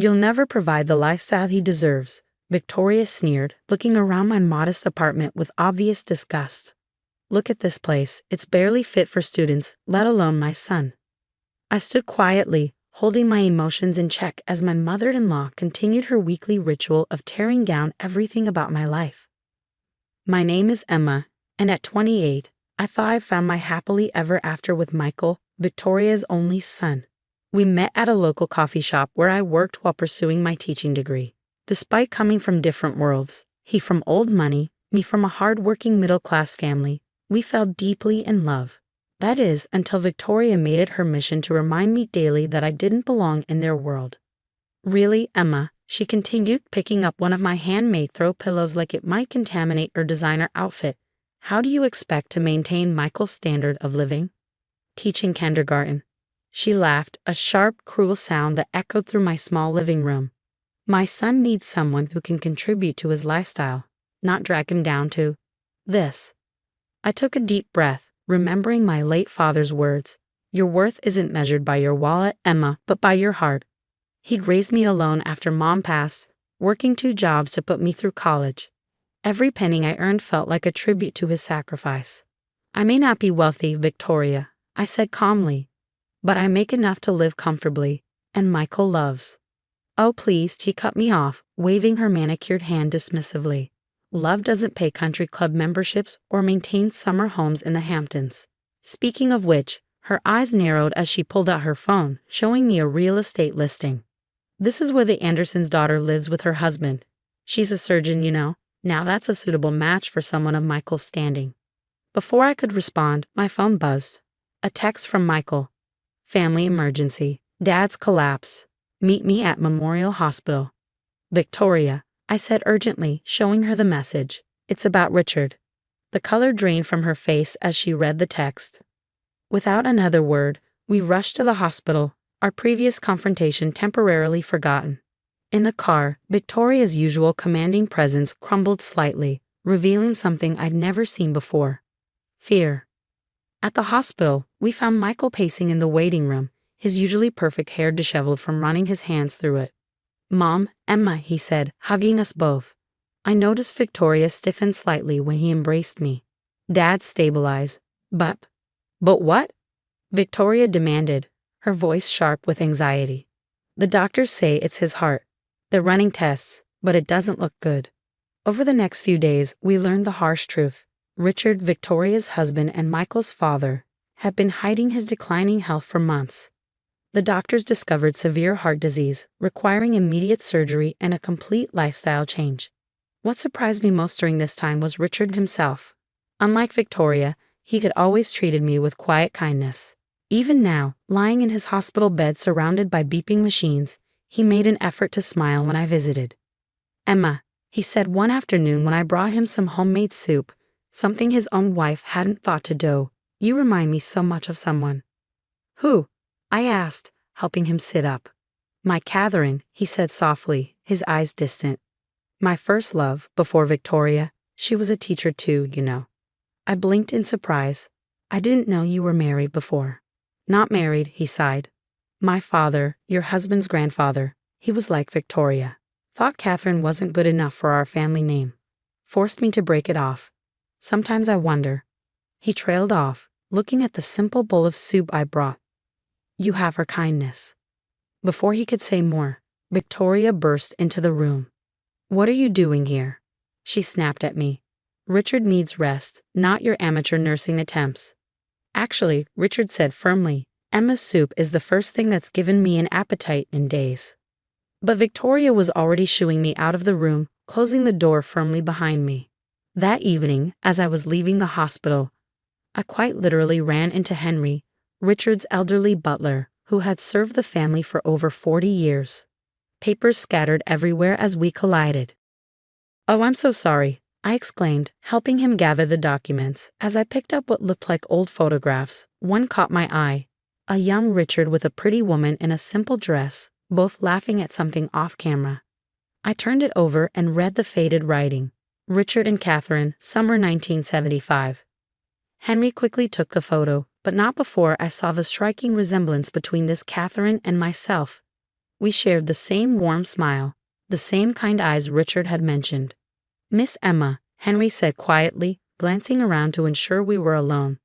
You'll never provide the lifestyle he deserves, Victoria sneered, looking around my modest apartment with obvious disgust. Look at this place, it's barely fit for students, let alone my son. I stood quietly, holding my emotions in check as my mother-in-law continued her weekly ritual of tearing down everything about my life. My name is Emma, and at 28, I thought I found my happily ever after with Michael, Victoria's only son. We met at a local coffee shop where I worked while pursuing my teaching degree. Despite coming from different worlds, he from old money, me from a hard-working middle-class family, we fell deeply in love. That is, until Victoria made it her mission to remind me daily that I didn't belong in their world. Really, Emma, she continued, picking up one of my handmade throw pillows like it might contaminate her designer outfit. How do you expect to maintain Michael's standard of living? Teaching kindergarten. She laughed, a sharp, cruel sound that echoed through my small living room. My son needs someone who can contribute to his lifestyle, not drag him down to this. I took a deep breath, remembering my late father's words. Your worth isn't measured by your wallet, Emma, but by your heart. He'd raised me alone after Mom passed, working 2 jobs to put me through college. Every penny I earned felt like a tribute to his sacrifice. I may not be wealthy, Victoria, I said calmly, but I make enough to live comfortably, and Michael loves. Oh please, he cut me off, waving her manicured hand dismissively. Love doesn't pay country club memberships or maintain summer homes in the Hamptons. Speaking of which, her eyes narrowed as she pulled out her phone, showing me a real estate listing. This is where the Anderson's daughter lives with her husband. She's a surgeon, you know. Now that's a suitable match for someone of Michael's standing. Before I could respond, my phone buzzed. A text from Michael. Family emergency. Dad's collapse. Meet me at Memorial Hospital. Victoria, I said urgently, showing her the message. It's about Richard. The color drained from her face as she read the text. Without another word, we rushed to the hospital, our previous confrontation temporarily forgotten. In the car, Victoria's usual commanding presence crumbled slightly, revealing something I'd never seen before. Fear. At the hospital, we found Michael pacing in the waiting room, his usually perfect hair disheveled from running his hands through it. Mom, Emma, he said, hugging us both. I noticed Victoria stiffen slightly when he embraced me. Dad stabilized. But what? Victoria demanded, her voice sharp with anxiety. The doctors say it's his heart. They're running tests, but it doesn't look good. Over the next few days, we learned the harsh truth. Richard, Victoria's husband and Michael's father, had been hiding his declining health for months. The doctors discovered severe heart disease, requiring immediate surgery and a complete lifestyle change. What surprised me most during this time was Richard himself. Unlike Victoria, he had always treated me with quiet kindness. Even now, lying in his hospital bed surrounded by beeping machines, he made an effort to smile when I visited. Emma, he said one afternoon when I brought him some homemade soup, something his own wife hadn't thought to do. You remind me so much of someone. Who? I asked, helping him sit up. My Catherine, he said softly, his eyes distant. My first love, before Victoria. She was a teacher too, you know. I blinked in surprise. I didn't know you were married before. Not married, he sighed. My father, your husband's grandfather, he was like Victoria. Thought Catherine wasn't good enough for our family name. Forced me to break it off. Sometimes I wonder. He trailed off, looking at the simple bowl of soup I brought. You have her kindness. Before he could say more, Victoria burst into the room. What are you doing here? She snapped at me. Richard needs rest, not your amateur nursing attempts. Actually, Richard said firmly, Emma's soup is the first thing that's given me an appetite in days. But Victoria was already shooing me out of the room, closing the door firmly behind me. That evening, as I was leaving the hospital, I quite literally ran into Henry, Richard's elderly butler, who had served the family for over 40 years. Papers scattered everywhere as we collided. Oh, I'm so sorry, I exclaimed, helping him gather the documents. As I picked up what looked like old photographs, one caught my eye. A young Richard with a pretty woman in a simple dress, both laughing at something off camera. I turned it over and read the faded writing. Richard and Catherine, summer 1975. Henry quickly took the photo, but not before I saw the striking resemblance between this Catherine and myself. We shared the same warm smile, the same kind eyes Richard had mentioned. "Miss Emma," Henry said quietly, glancing around to ensure we were alone.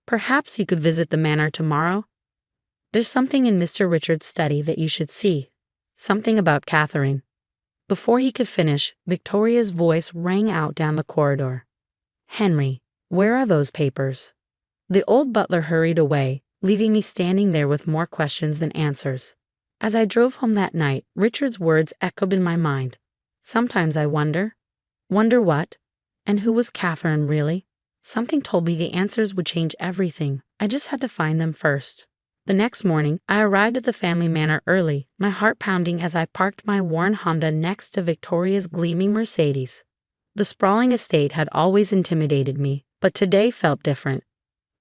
"Perhaps you could visit the manor tomorrow? There's something in Mr. Richard's study that you should see. Something about Catherine." Before he could finish, Victoria's voice rang out down the corridor. "Henry, where are those papers?" The old butler hurried away, leaving me standing there with more questions than answers. As I drove home that night, Richard's words echoed in my mind. "Sometimes I wonder." Wonder what? And who was Catherine, really? Something told me the answers would change everything. I just had to find them first. The next morning, I arrived at the family manor early, my heart pounding as I parked my worn Honda next to Victoria's gleaming Mercedes. The sprawling estate had always intimidated me, but today felt different.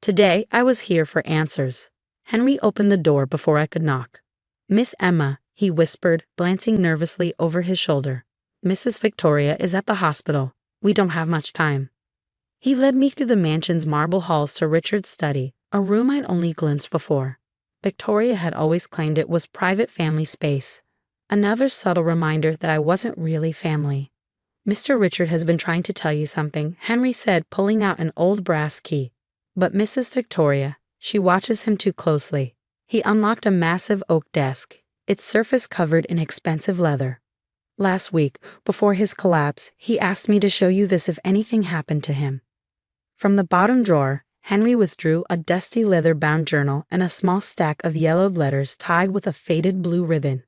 Today, I was here for answers. Henry opened the door before I could knock. "Miss Emma," he whispered, glancing nervously over his shoulder. "Mrs. Victoria is at the hospital. We don't have much time." He led me through the mansion's marble halls to Richard's study, a room I'd only glimpsed before. Victoria had always claimed it was private family space. Another subtle reminder that I wasn't really family. "Mr. Richard has been trying to tell you something," Henry said, pulling out an old brass key. "But Mrs. Victoria, she watches him too closely." He unlocked a massive oak desk, its surface covered in expensive leather. "Last week, before his collapse, he asked me to show you this if anything happened to him." From the bottom drawer, Henry withdrew a dusty leather-bound journal and a small stack of yellowed letters tied with a faded blue ribbon.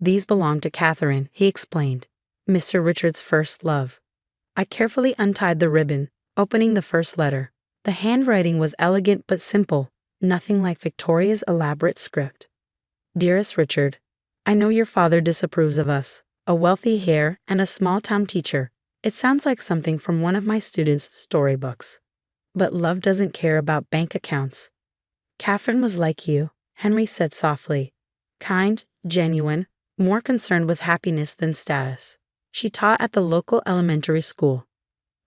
"These belong to Catherine," he explained, "Mr. Richard's first love." I carefully untied the ribbon, opening the first letter. The handwriting was elegant but simple, nothing like Victoria's elaborate script. "Dearest Richard, I know your father disapproves of us, a wealthy heir and a small-town teacher. It sounds like something from one of my students' storybooks. But love doesn't care about bank accounts. Catherine was like you," Henry said softly. "Kind, genuine, more concerned with happiness than status. She taught at the local elementary school."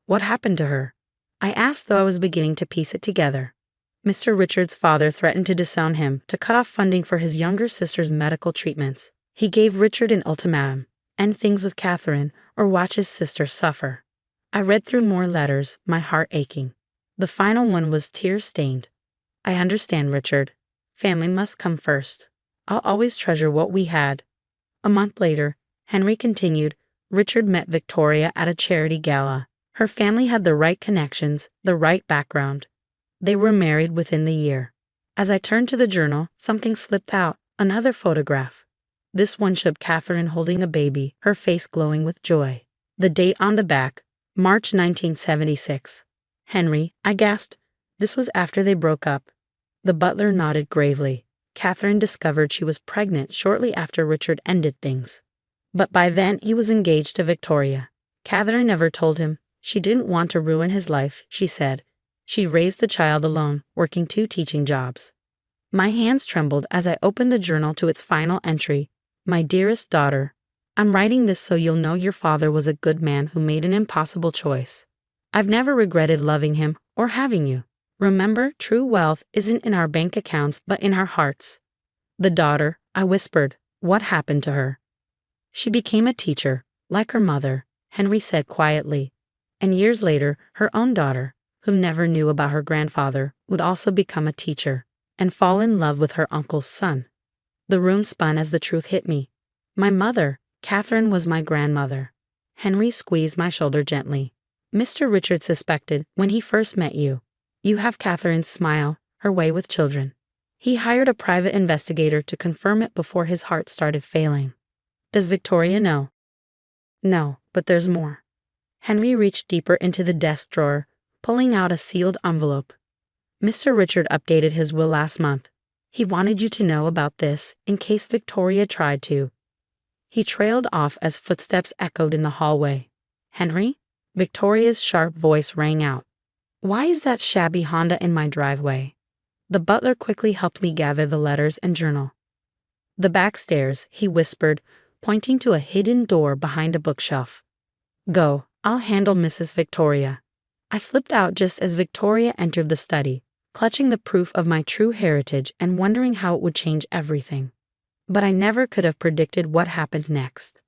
"What happened to her?" I asked, though I was beginning to piece it together. "Mr. Richard's father threatened to disown him, to cut off funding for his younger sister's medical treatments. He gave Richard an ultimatum: end things with Catherine, or watch his sister suffer." I read through more letters, my heart aching. The final one was tear-stained. "I understand, Richard. Family must come first. I'll always treasure what we had." A month later, Henry continued, Richard met Victoria at a charity gala. Her family had the right connections, the right background. They were married within the year. As I turned to the journal, something slipped out, another photograph. This one showed Catherine holding a baby, her face glowing with joy. The date on the back, March 1976. "Henry," I gasped. "This was after they broke up." The butler nodded gravely. Catherine discovered she was pregnant shortly after Richard ended things. But by then he was engaged to Victoria. Catherine never told him. She didn't want to ruin his life, she said. She raised the child alone, working 2 teaching jobs. My hands trembled as I opened the journal to its final entry. "My dearest daughter, I'm writing this so you'll know your father was a good man who made an impossible choice. I've never regretted loving him or having you. Remember, true wealth isn't in our bank accounts but in our hearts." The daughter, I whispered. What happened to her? "She became a teacher, like her mother," Henry said quietly. And years later, her own daughter, who never knew about her grandfather, would also become a teacher and fall in love with her uncle's son. The room spun as the truth hit me. My mother, Catherine, was my grandmother. Henry squeezed my shoulder gently. "Mr. Richard suspected when he first met you. You have Catherine's smile, her way with children. He hired a private investigator to confirm it before his heart started failing. Does Victoria know?" "No, but there's more." Henry reached deeper into the desk drawer, pulling out a sealed envelope. "Mr. Richard updated his will last month. He wanted you to know about this in case Victoria tried to." He trailed off as footsteps echoed in the hallway. "Henry?" Victoria's sharp voice rang out. "Why is that shabby Honda in my driveway?" The butler quickly helped me gather the letters and journal. "The back stairs," he whispered, pointing to a hidden door behind a bookshelf. "Go, I'll handle Mrs. Victoria." I slipped out just as Victoria entered the study, clutching the proof of my true heritage and wondering how it would change everything. But I never could have predicted what happened next.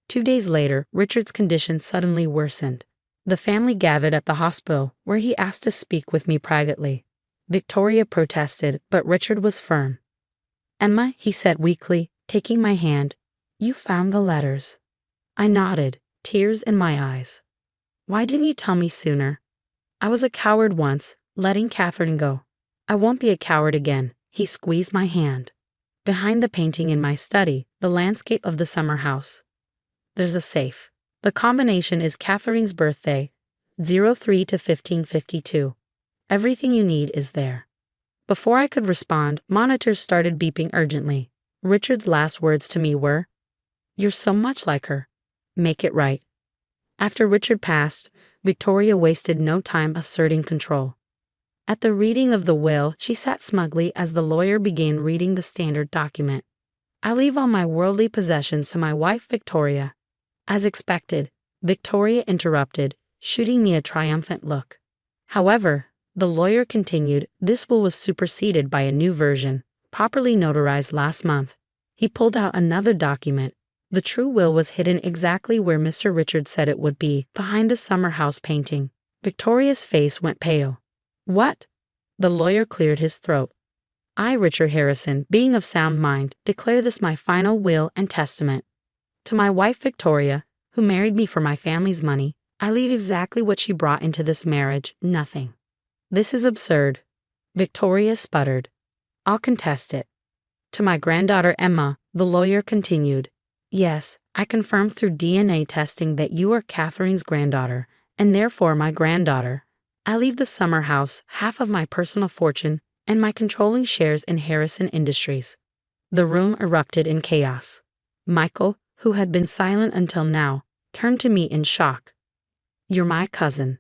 2 days later, Richard's condition suddenly worsened. The family gathered at the hospital, where he asked to speak with me privately. Victoria protested, but Richard was firm. "Emma," he said weakly, taking my hand, "you found the letters." I nodded, tears in my eyes. "Why didn't you tell me sooner?" "I was a coward once, letting Catherine go. I won't be a coward again." He squeezed my hand. "Behind the painting in my study, the landscape of the summer house, there's a safe. The combination is Catherine's birthday, 03 to 1552. Everything you need is there." Before I could respond, monitors started beeping urgently. Richard's last words to me were, "You're so much like her. Make it right." After Richard passed, Victoria wasted no time asserting control. At the reading of the will, she sat smugly as the lawyer began reading the standard document. "I leave all my worldly possessions to my wife Victoria." As expected, Victoria interrupted, shooting me a triumphant look. However, the lawyer continued, "This will was superseded by a new version, properly notarized last month." He pulled out another document. The true will was hidden exactly where Mr. Richard said it would be, behind the summer house painting. Victoria's face went pale. "What?" The lawyer cleared his throat. "I, Richard Harrison, being of sound mind, declare this my final will and testament. To my wife Victoria, who married me for my family's money, I leave exactly what she brought into this marriage, nothing." "This is absurd." Victoria sputtered. "I'll contest it." "To my granddaughter Emma," the lawyer continued. "Yes, I confirm through DNA testing that you are Catherine's granddaughter, and therefore my granddaughter. I leave the summer house, half of my personal fortune, and my controlling shares in Harrison Industries." The room erupted in chaos. Michael, who had been silent until now, turned to me in shock. "You're my cousin."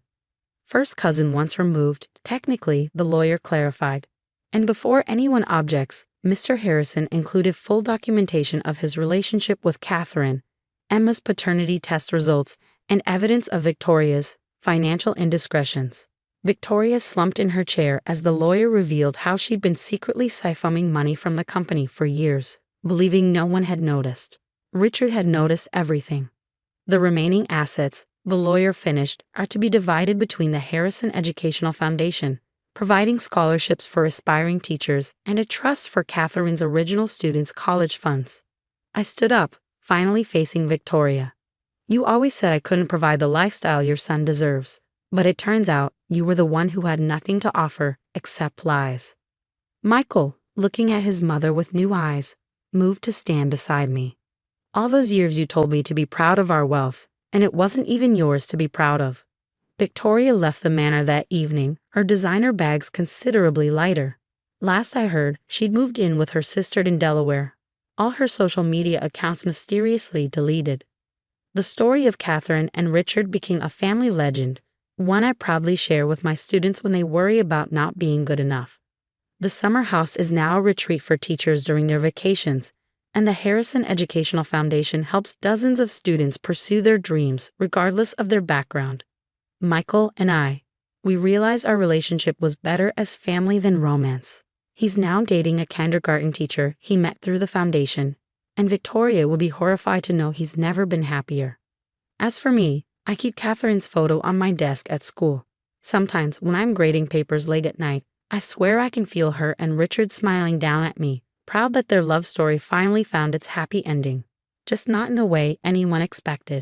"First cousin once removed, technically," the lawyer clarified. And before anyone objects, Mr. Harrison included full documentation of his relationship with Catherine, Emma's paternity test results, and evidence of Victoria's financial indiscretions. Victoria slumped in her chair as the lawyer revealed how she'd been secretly siphoning money from the company for years, believing no one had noticed. Richard had noticed everything. "The remaining assets," the lawyer finished, "are to be divided between the Harrison Educational Foundation, providing scholarships for aspiring teachers, and a trust for Catherine's original students' college funds." I stood up, finally facing Victoria. "You always said I couldn't provide the lifestyle your son deserves, but it turns out you were the one who had nothing to offer except lies." Michael, looking at his mother with new eyes, moved to stand beside me. "All those years you told me to be proud of our wealth, and it wasn't even yours to be proud of." Victoria left the manor that evening, her designer bags considerably lighter. Last I heard, she'd moved in with her sister in Delaware. All her social media accounts mysteriously deleted. The story of Catherine and Richard became a family legend, one I proudly share with my students when they worry about not being good enough. The summer house is now a retreat for teachers during their vacations, and the Harrison Educational Foundation helps dozens of students pursue their dreams regardless of their background. Michael and we realized our relationship was better as family than romance. He's now dating a kindergarten teacher he met through the foundation, and Victoria will be horrified to know he's never been happier. As for me, I keep Catherine's photo on my desk at school. Sometimes when I'm grading papers late at night, I swear I can feel her and Richard smiling down at me, proud that their love story finally found its happy ending. Just not in the way anyone expected.